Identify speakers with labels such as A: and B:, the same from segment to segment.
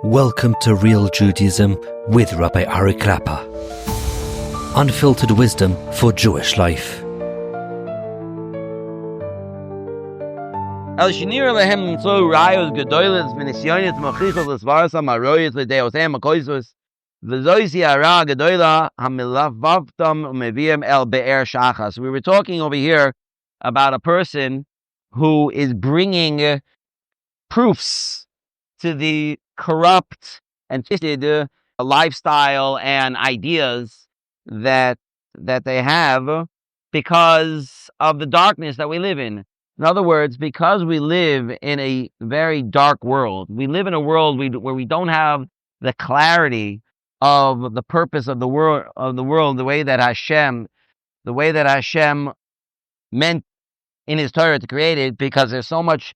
A: Welcome to Real Judaism with Rabbi Ari Klapper. Unfiltered wisdom for Jewish life.
B: El shnir lehem so rayos gedoyles minisyonis mochichos lesvaras amaroyes ledeosem makoisos v'zoisi hara gedoyla hamilavavtam umeviem el be'er shachas. We were talking over here about a person who is bringing proofs to the corrupt and twisted lifestyle and ideas that they have because of the darkness that we live in. In other words, because we live in a very dark world, we live in a world where we don't have the clarity of the purpose of the world, the way that Hashem meant in His Torah to create it, because there's so much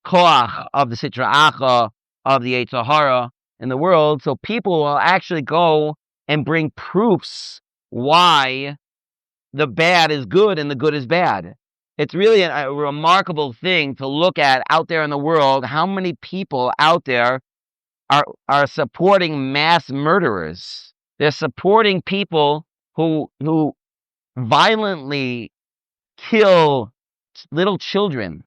B: koach of the sitra achra, of the yetzer in the world, so people will actually go and bring proofs why the bad is good and the good is bad. It's really a remarkable thing to look at out there in the world, how many people out there are supporting mass murderers. They're supporting people who violently kill little children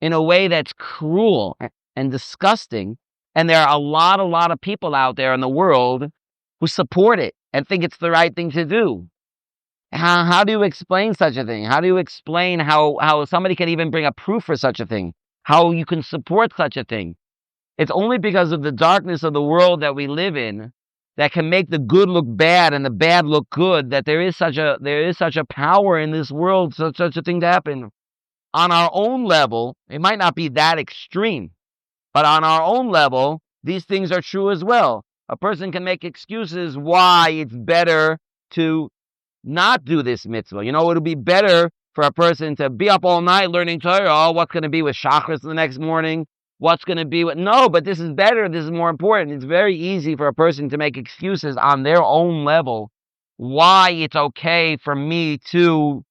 B: in a way that's cruel and disgusting. And there are a lot of people out there in the world who support it and think it's the right thing to do. How do you explain such a thing? How do you explain how somebody can even bring a proof for such a thing? How you can support such a thing? It's only because of the darkness of the world that we live in that can make the good look bad and the bad look good, that there is such a power in this world for such a thing to happen. On our own level, it might not be that extreme, but on our own level, these things are true as well. A person can make excuses why it's better to not do this mitzvah. You know, it would be better for a person to be up all night learning Torah. Oh, what's going to be with Shachris the next morning? What's going to be with... No, but this is better. This is more important. It's very easy for a person to make excuses on their own level why it's okay for me to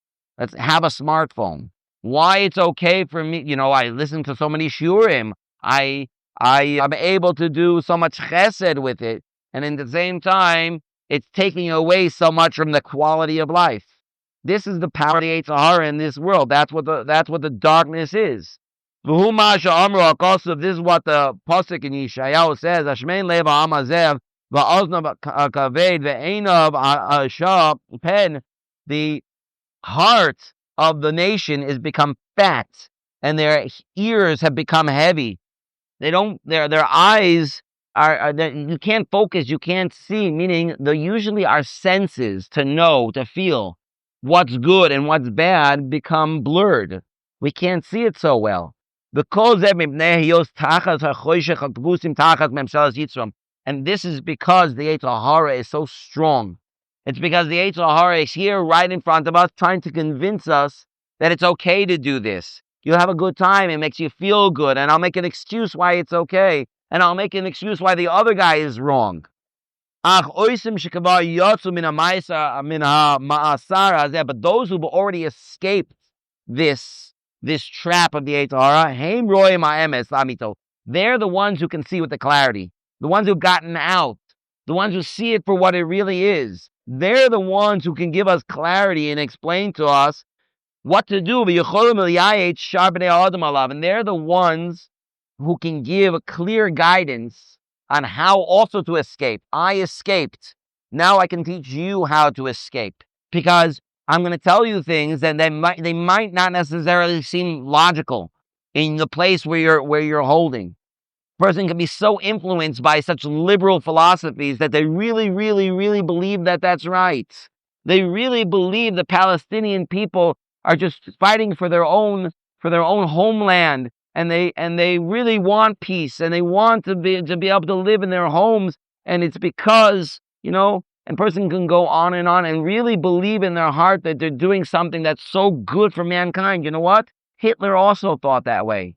B: have a smartphone. Why it's okay for me, I listen to so many shiurim. I am able to do so much chesed with it. And at the same time, it's taking away so much from the quality of life. This is the power of the yetzer in this world. That's what the darkness is. This is what the pasuk in Yeshayahu says. Ashmein lev ha'am hazev va'oznav kaved ve'einav ha'ashah pen. The heart of the nation is become fat, and their ears have become heavy. Their eyes are you can't focus, you can't see, meaning usually our senses to know, to feel what's good and what's bad become blurred. We can't see it so well. And this is because the yetzer hara is so strong. It's because the yetzer hara is here right in front of us, trying to convince us that it's okay to do this. You'll have a good time. It makes you feel good. And I'll make an excuse why it's okay. And I'll make an excuse why the other guy is wrong. But those who've already escaped this trap of the yetzer hara, they're the ones who can see with the clarity. The ones who've gotten out. The ones who see it for what it really is. They're the ones who can give us clarity and explain to us what to do. And they're the ones who can give a clear guidance on how also to escape. I escaped. Now I can teach you how to escape. Because I'm going to tell you things that they might not necessarily seem logical in the place where you're holding. A person can be so influenced by such liberal philosophies that they really, really, really believe that that's right. They really believe the Palestinian people are just fighting for their own homeland, and they really want peace, and they want to be able to live in their homes, and it's because, a person can go on and really believe in their heart that they're doing something that's so good for mankind. You know what? Hitler also thought that way.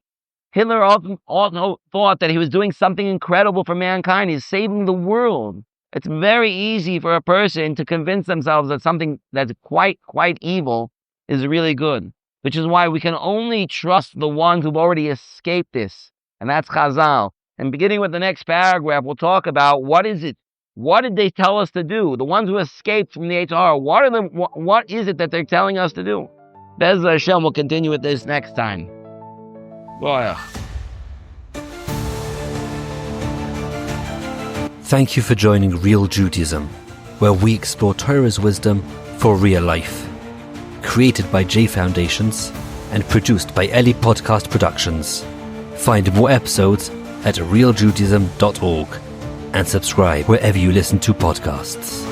B: Hitler also thought that he was doing something incredible for mankind. He's saving the world. It's very easy for a person to convince themselves that something that's quite evil is really good, which is why we can only trust the ones who've already escaped this. And that's Chazal. And beginning with the next paragraph, we'll talk about what is it? What did they tell us to do? The ones who escaped from the yetzer hara, what is it that they're telling us to do? Bez Hashem will continue with this next time. Boy.
A: Thank you for joining Real Judaism, where we explore Torah's wisdom for real life. Created by J Foundations and produced by Ellie Podcast Productions. Find more episodes at realjudaism.org and subscribe wherever you listen to podcasts.